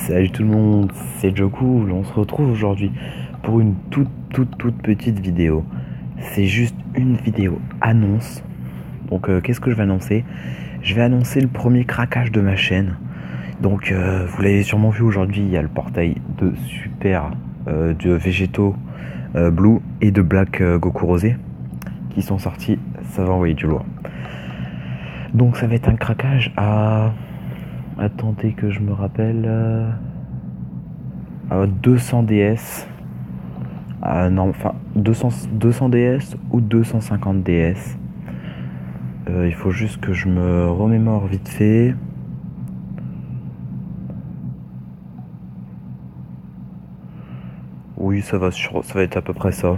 Salut tout le monde, c'est Joe Cool. On se retrouve aujourd'hui pour une toute petite vidéo. C'est juste une vidéo annonce. Donc qu'est-ce que je vais annoncer? Je vais annoncer le premier craquage de ma chaîne. Donc vous l'avez sûrement vu aujourd'hui, il y a le portail de Super de Végétaux Blue et de Black Goku Rosé qui sont sortis. Ça va envoyer du lourd. Donc ça va être un craquage à... Attendez que je me rappelle... 200 DS. Non, enfin 200 DS ou 250 DS. Il faut juste que je me remémore vite fait. Oui, ça va être à peu près ça.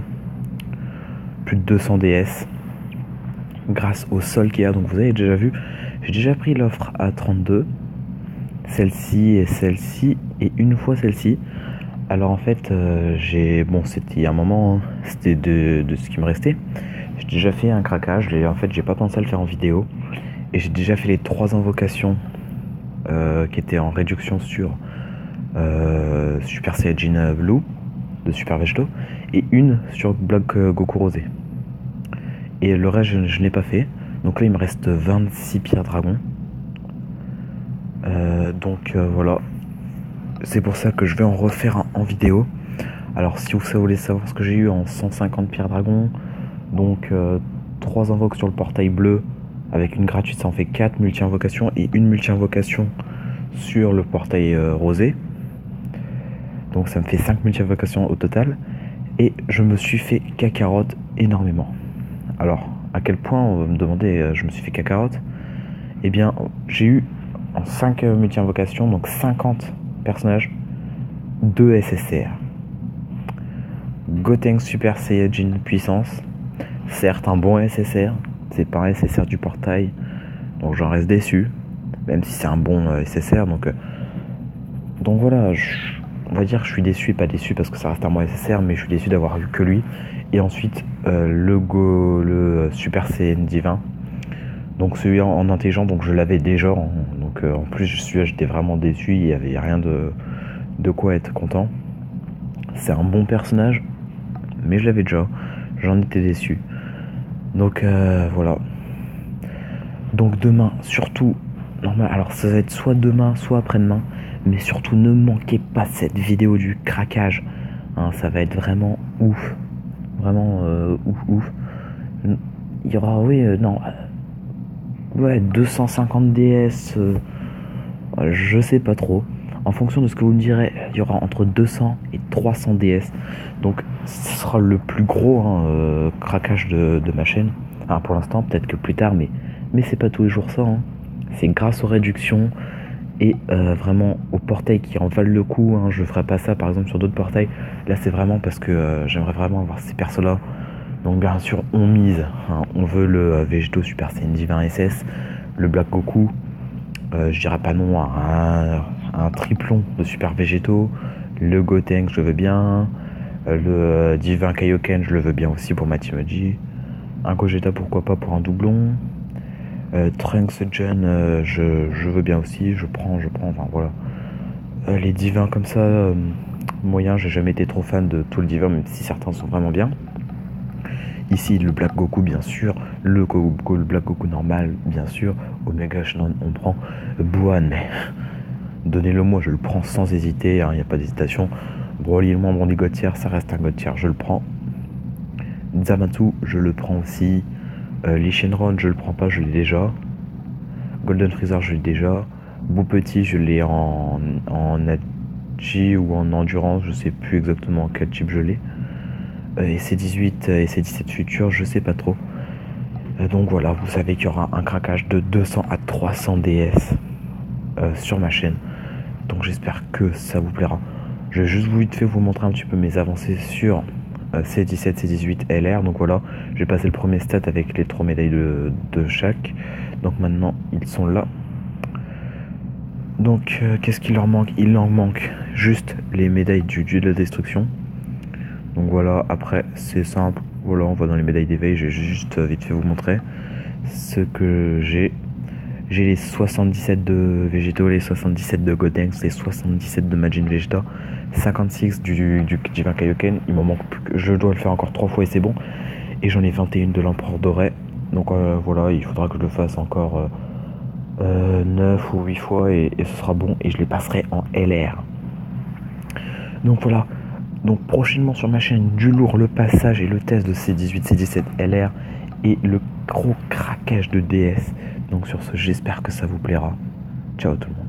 Plus de 200 DS. Grâce au sol qu'il y a. Donc vous avez déjà vu, j'ai déjà pris l'offre à 32. Celle-ci et une fois celle-ci. Alors en fait, c'était il y a un moment, hein, c'était de ce qui me restait. J'ai déjà fait un craquage, en fait j'ai pas pensé à le faire en vidéo. Et j'ai déjà fait les 3 invocations qui étaient en réduction sur Super Saiyajin Blue de Super Vegeto et une sur Bloc Goku Rosé. Et le reste je n'ai pas fait. Donc là il me reste 26 pierres dragons. Voilà. C'est pour ça que je vais en refaire un en vidéo. Alors si vous voulez savoir ce que j'ai eu en 150 pierres dragons, donc 3 invoques sur le portail bleu avec une gratuite, ça en fait 4 multi-invocations et une multi-invocation sur le portail rosé. Donc ça me fait 5 multi-invocations au total. Et je me suis fait cacarotte énormément. Alors, à quel point, on va me demander, je me suis fait cacarotte? Eh bien, j'ai eu en 5 multi-invocations, donc 50 personnages, 2 SSR. Gotenks Super Saiyajin puissance, certes un bon SSR, c'est pas un SSR du portail, donc j'en reste déçu, même si c'est un bon SSR, donc voilà, on va dire que je suis déçu et pas déçu parce que ça reste un bon SSR, mais je suis déçu d'avoir eu que lui. Et ensuite le Super Saiyan divin, donc celui en intelligent, donc je l'avais déjà, donc en plus j'étais vraiment déçu, il n'y avait rien de quoi être content. C'est un bon personnage, mais je l'avais déjà, j'en étais déçu. Donc voilà. Donc demain, surtout, normal, alors ça va être soit demain, soit après-demain, mais surtout ne manquez pas cette vidéo du craquage. Hein, ça va être vraiment ouf. Vraiment ouf. Il y aura, oui, non. Ouais, 250 DS, je sais pas trop. En fonction de ce que vous me direz, il y aura entre 200 et 300 DS. Donc ce sera le plus gros craquage de ma chaîne. Alors pour l'instant, peut-être que plus tard, mais c'est pas tous les jours ça. Hein. C'est grâce aux réductions et vraiment aux portails qui en valent le coup. Hein. Je ferai pas ça par exemple sur d'autres portails. Là c'est vraiment parce que j'aimerais vraiment avoir ces persos là. Donc bien sûr on mise. Hein. On veut le Végétaux Super Saiyan Divin SS, le Black Goku. Je dirais pas non à un triplon de Super Végétaux. Le Gotenks je le veux bien. Le Divin Kaioken je le veux bien aussi pour Machimaji. Un Gogeta pourquoi pas pour un doublon. Trunks Gen je veux bien aussi, je prends, enfin voilà. Les divins comme ça, moyen, j'ai jamais été trop fan de tout le divin, même si certains sont vraiment bien. Ici le Black Goku bien sûr, le Black Goku normal bien sûr, Omega Shannon on prend, Buan mais donnez-le moi, je le prends sans hésiter, il n'y a pas d'hésitation. Broly le membre des God tier, ça reste un God tier, je le prends. Zamasu je le prends aussi. Lee Shenron je le prends pas, je l'ai déjà. Golden Freezer je l'ai déjà. Bou Petit je l'ai en Agi ou en endurance, je sais plus exactement quel type je l'ai. Et c'est 18 et c'est 17 futurs, je sais pas trop. Donc voilà, vous savez qu'il y aura un craquage de 200 à 300 DS sur ma chaîne. Donc j'espère que ça vous plaira. Je vais juste vite fait vous montrer un petit peu mes avancées sur C17, C18, LR. Donc voilà, j'ai passé le premier stat avec les 3 médailles de chaque. Donc maintenant, ils sont là. Donc qu'est-ce qu'il leur manque? Il leur manque juste les médailles du dieu de la destruction. Donc voilà, après c'est simple. Voilà, on va dans les médailles d'éveil. Je vais juste vite fait vous montrer ce que j'ai. J'ai les 77 de Végéto, les 77 de Gotenks, les 77 de Majin Vegeta, 56 du Jivan Kaioken. Il m'en manque plus que je dois le faire encore 3 fois et c'est bon. Et j'en ai 21 de l'Empereur Doré. Donc voilà, il faudra que je le fasse encore 9 ou 8 fois et ce sera bon. Et je les passerai en LR. Donc voilà. Donc prochainement sur ma chaîne, du lourd, le passage et le test de C18, C17 LR et le gros craquage de DS. Donc sur ce, j'espère que ça vous plaira. Ciao tout le monde.